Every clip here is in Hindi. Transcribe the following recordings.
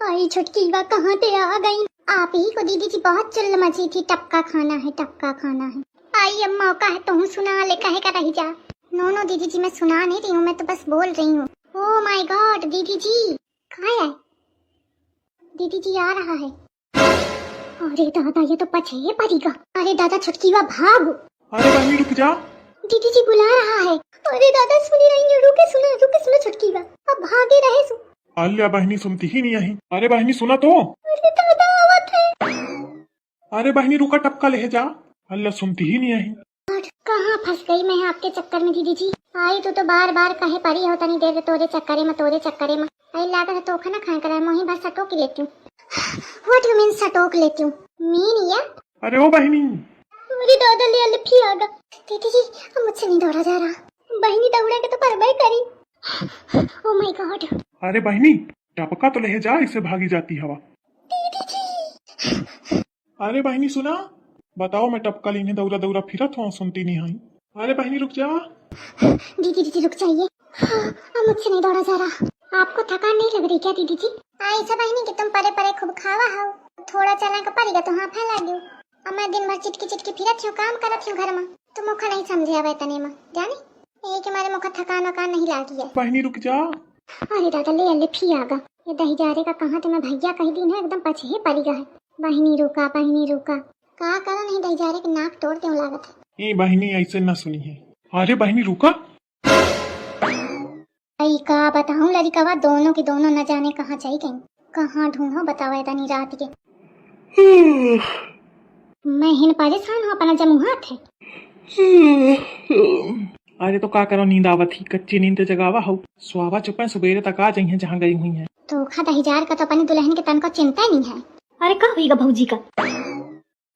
आई छुटकी बा कहाँ पे आ गई। आप ही को दीदी जी बहुत चुल्ल मची थी, टपका खाना है टपका खाना है। आई अब मौका है तो सुना ले, कहे का रही जा। नो नो दीदी जी मैं सुना नहीं रही हूँ, मैं तो बस बोल रही हूँ। ओह माय गॉड दीदी जी कहाँ है? दीदी जी आ रहा है। अरे दादा ये तो पछे पड़ेगा। अरे दादा छुटकी बा भाग। अरे बहनी रुक जा, दीदी जी बुला रहा है। अरे दादा सुनी रही हूँ, रुके सुनो छुटकी बा, अब भागे रहे सु। अल्लाह बहनी सुनती ही नहीं आई। अरे बहनी सुना तो। अरे दादा आवत है। अरे बहनी रुका, टपका ले जा। अल्लाह सुनती ही नहीं आई। कहाँ फंस गई मैं आपके चक्कर में दीदी जी। आई तो बार बार कहे परी होता नहीं दे तोरे चक्करे में आई लागत तो खाना खाए कर मोही बस सटोक लेती हूँ। व्हाट यू मीन सटोक लेती हूँ? मीन या? अरे ओ बहनी। अरे दादा ले लिफी आ गया। दीदी जी अब मुझसे नहीं दौड़ा जा रहा। बहनी दौड़ा के तो परवाही करी। Oh my God. अरे बहनी टपका तो ले जा, इससे भागी जाती हवा। दीदी जी अरे बहनी सुना, बताओ मैं टपका लेने दौरा दौरा फिरत हूँ, सुनती नहीं आई। अरे बहनी रुक जा। दीदी रुक जाइए, अब मुझसे नहीं दौड़ा जा रहा। आपको थकान नहीं लग रही क्या दीदी जी? ऐसा बहनी कि तुम परे परे खूब खावा हो, थोड़ा चलने का पड़ेगा तो हाँ फैला दो। अब मैं दिन भर चिटकी फिरत हूँ, काम करत हूँ घर में, तो मुखा नहीं समझे आवे तने में जाने ये कि हमारे मुखा थकान वकान नहीं लागी है। बहनी रुक जा। अरे दादा ले अल्ले फी आगा। ये दही जा रे का कहाँ तो मैं भैया कही दिन है एकदम पछे ही पड़ी है। बहनी रुका का करा नहीं दही जा रे के नाक तोड़ दूं लागत है। ये बहनी ऐसे न सुनी है। अरे बहनी रुका। आई का बताऊं लड़िकावा दोनों की दोनों न जाने कहाँ चली गई, कहाँ ढूंढो बताओ इतनी रात के। मैं हिन परेशान हूँ अपना जमू हाथ है। अरे तो का करो, नींद आवत ही, कच्ची नींद जगावा हो। सुहावा चुपन सुबेरे तक आ जाइए जहाँ गई हुई है। तो खा दहीजार का तो अपनी दुल्हन के तन को चिंता नहीं है। अरे का हुईगा भौजी का?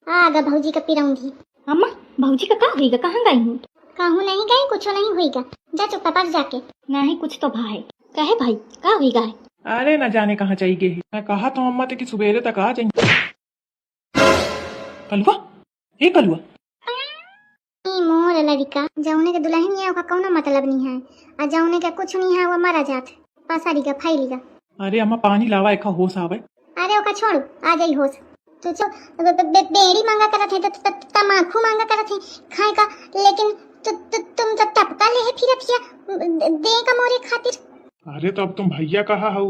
आगा भौजी का पिरौंधी। अम्मा भौजी का का हुईगा? कहाँ गई हूँ? कहूँ नहीं गई, कुछ नहीं हुईगा, जा चुप पर जाके। नहीं कुछ तो भाई कहे भाई का हुईगा है? अरे न जाने कहाँ चाहिए गई। मैं कहा तो अम्मा ते कि सुबेरे तक आ जाएंगे। कलुआ ए कलुआ। मोर लड़का जौने के दुल्हन है का कौनो मतलब नहीं है, और जौने के कुछ नहीं है वो मरा जात पसारीगा फाइलीगा। अरे अम्मा पानी लावा, एक होश आवे। अरे ओका छोड़ू, आ जाई होश। तो बेड़ी मांगा करत है, तमाकू मांगा करत है खाए का, लेकिन तुम तो टपका ले फिर दे का मोरे खातिर। अरे तो अब तुम भैया कहा हो,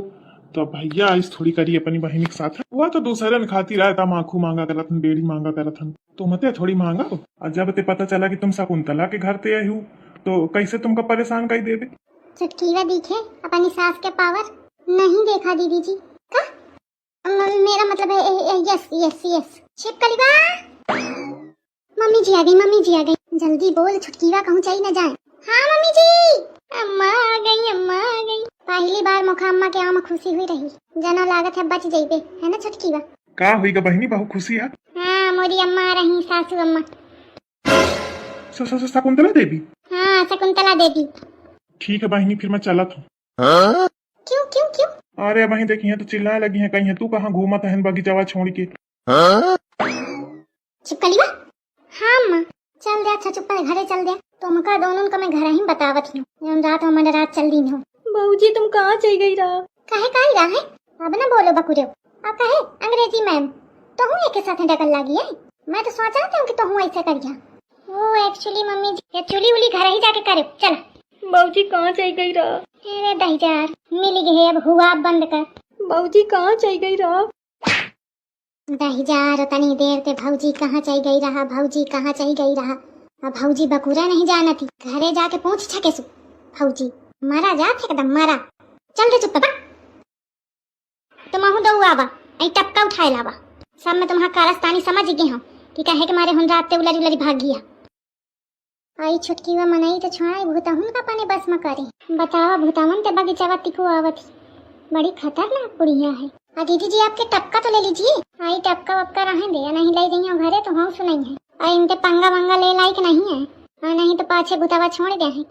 तो भैया इस थोड़ी करी अपनी बहनी के साथ। हुआ तो दूसरे खातिर आया था, माखू मांगा करत हन, बेड़ी मांगा करत हन, तो मते थोड़ी मांगा हो। और जब ते पता चला कि तुम शकुंतला के घर ते आई हो, तो कैसे तुमको परेशान कर दे। चुटकीवा दिखे अपनी सास के पावर नहीं देखा दीदी जी का? मेरा मतलब है यस छिपकली बा। मम्मी जी आ गई, जल्दी बोल छुटकीवा कहूँ चाहिए न जाए। हाँ मम्मी जी, अम्मा आ गई। पहली बार मुखा अम्मा के आम खुशी हुई रही, जना लागत है बच जाइबे, है ना छुटकीवा? का हुईगा बहनी, बहुत खुशी है। हाँ मोरी अम्मा आ रही, सासू अम्मा। शकुंतला देवी? हाँ शकुंतला देवी। ठीक है बहनी, फिर मैं चला था। क्यों? अरे वहीं देखी है तो चिल्लाने लगी है, कहीं है तू कहाँ घूमत है बगीचावा छोड़ के। छिपकलीवा हाँ अम्मा चल दे, अच्छा चुप घरे चल दे। तुमका दोनों का मैं घर ही बतावत हूँ, रात हमारे रात चल दी हो। बहूजी तुम कहाँ चल गई रहा? कहे रहा है अब ना बोलो बकुरे, अब कहे अंग्रेजी मैम तो हूँ एक साथ डकल लगी है। मैं तो सोचा था कि तो हूँ ऐसे करिया। वो एक्चुअली मम्मी जी चुली उली घर ही जाके करे। चल बहूजी कहाँ चल गई रहा? अरे दहीजार मिल गई, अब हुआ बंद कर। बहूजी कहाँ चल गई रहा? दहीजार तनी देर ते भौजी कहाँ चल गई रहा। अब भौजी बकुरा नहीं जाना थी, घरे जाके पूछ छके सु भौजी मारा जात एकदम मारा। चल रे चुप तुम हूँ दो आवा आई टपका उठाए लावा, सब में तुम्हारा कारस्तानी समझ गई हूँ कि कहे के मारे हुन रात उलरी भाग गया। आई छुटकी वा मनाई तो छोड़ाई भूताहुन का पानी बस में करे। बतावा भूतावन ते बगीचावा तिको आवत, बड़ी खतरनाक बुढ़िया है। आ दीदी जी आपके टपका तो ले लीजिए। आई टपका वपका रहे दे, नहीं ले गई घरे तो हाँ सुनाई है। और इनके पंगा वंगा ले लायक नहीं है, और नहीं तो पाछे भूतावा छोड़ गए हैं।